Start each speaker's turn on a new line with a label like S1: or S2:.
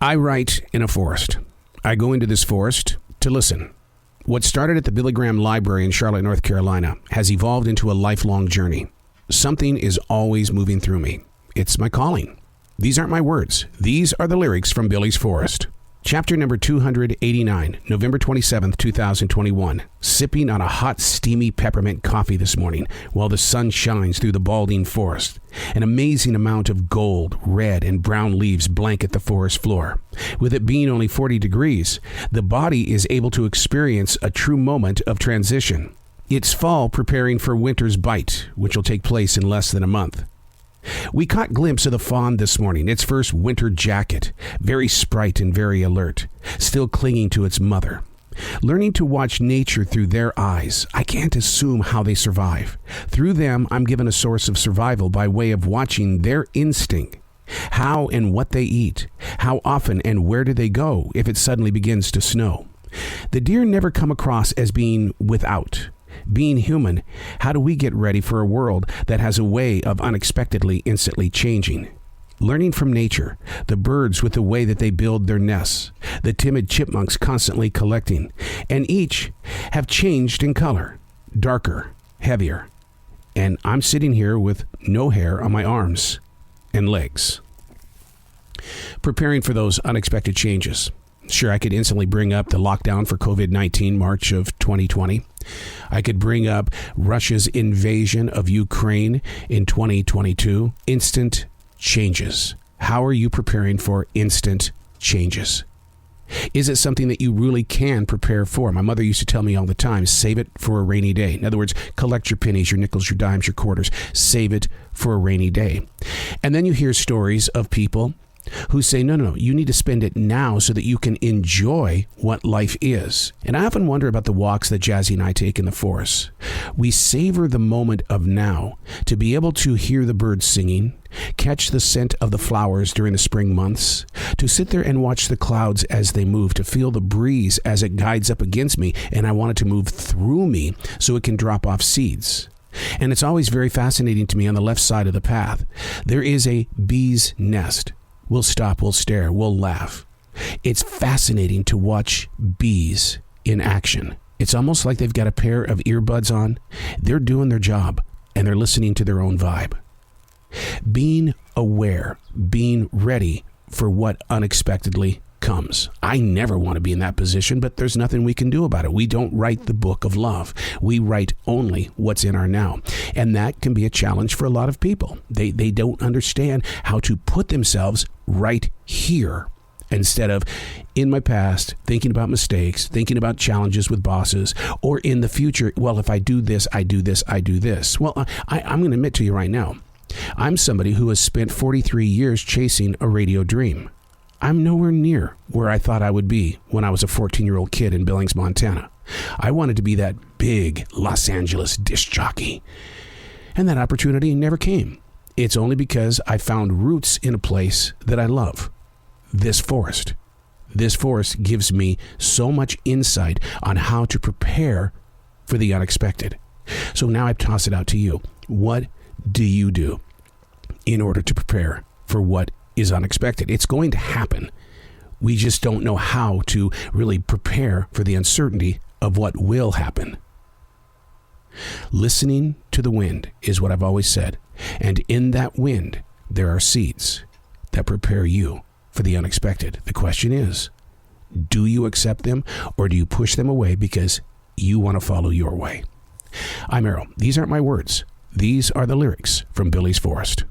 S1: I write in a forest. I go into this forest to listen. What started at the Billy Graham Library in Charlotte, North Carolina, has evolved into a lifelong journey. Something is always moving through me. It's my calling. These aren't my words. These are the lyrics from Billy's Forest. Chapter number 289, November 27th, 2021. Sipping on a hot, steamy peppermint coffee this morning while the sun shines through the balding forest. An amazing amount of gold, red, and brown leaves blanket the forest floor. With it being only 40 degrees, the body is able to experience a true moment of transition. It's fall preparing for winter's bite, which will take place in less than a month. We caught a glimpse of the fawn this morning, its first winter jacket, very sprite and very alert, still clinging to its mother. Learning to watch nature through their eyes, I can't assume how they survive. Through them, I'm given a source of survival by way of watching their instinct. How and what they eat, how often and where do they go if it suddenly begins to snow. The deer never come across as being without. Being human, how do we get ready for a world that has a way of unexpectedly, instantly changing? Learning from nature, the birds with the way that they build their nests, the timid chipmunks constantly collecting, and each have changed in color, darker, heavier. And I'm sitting here with no hair on my arms and legs. Preparing for those unexpected changes. Sure, I could instantly bring up the lockdown for COVID-19, March of 2020. I could bring up Russia's invasion of Ukraine in 2022. Instant changes. How are you preparing for instant changes? Is it something that you really can prepare for? My mother used to tell me all the time, save it for a rainy day. In other words, collect your pennies, your nickels, your dimes, your quarters. Save it for a rainy day. And then you hear stories of people who say, no, you need to spend it now so that you can enjoy what life is. And I often wonder about the walks that Jazzy and I take in the forest. We savor the moment of now to be able to hear the birds singing, catch the scent of the flowers during the spring months, to sit there and watch the clouds as they move, to feel the breeze as it guides up against me, and I want it to move through me so it can drop off seeds. And it's always very fascinating to me on the left side of the path. There is a bee's nest. We'll stop, we'll stare, we'll laugh. It's fascinating to watch bees in action. It's almost like they've got a pair of earbuds on. They're doing their job, and they're listening to their own vibe. Being aware, being ready for what unexpectedly comes. I never want to be in that position, but there's nothing we can do about it. We don't write the book of love. We write only what's in our now. And that can be a challenge for a lot of people. They don't understand how to put themselves right here instead of in my past, thinking about mistakes, thinking about challenges with bosses, or in the future, well, if I do this, I do this, I do this. Well, I'm going to admit to you right now, I'm somebody who has spent 43 years chasing a radio dream. I'm nowhere near where I thought I would be when I was a 14-year-old kid in Billings, Montana. I wanted to be that big Los Angeles disc jockey. And that opportunity never came. It's only because I found roots in a place that I love. This forest. This forest gives me so much insight on how to prepare for the unexpected. So now I toss it out to you. What do you do in order to prepare for what is unexpected? It's going to happen. We just don't know how to really prepare for the uncertainty of what will happen. Listening to the wind is what I've always said. And in that wind, there are seeds that prepare you for the unexpected. The question is, do you accept them or do you push them away because you want to follow your way? I'm Errol. These aren't my words. These are the lyrics from Billy's Forest.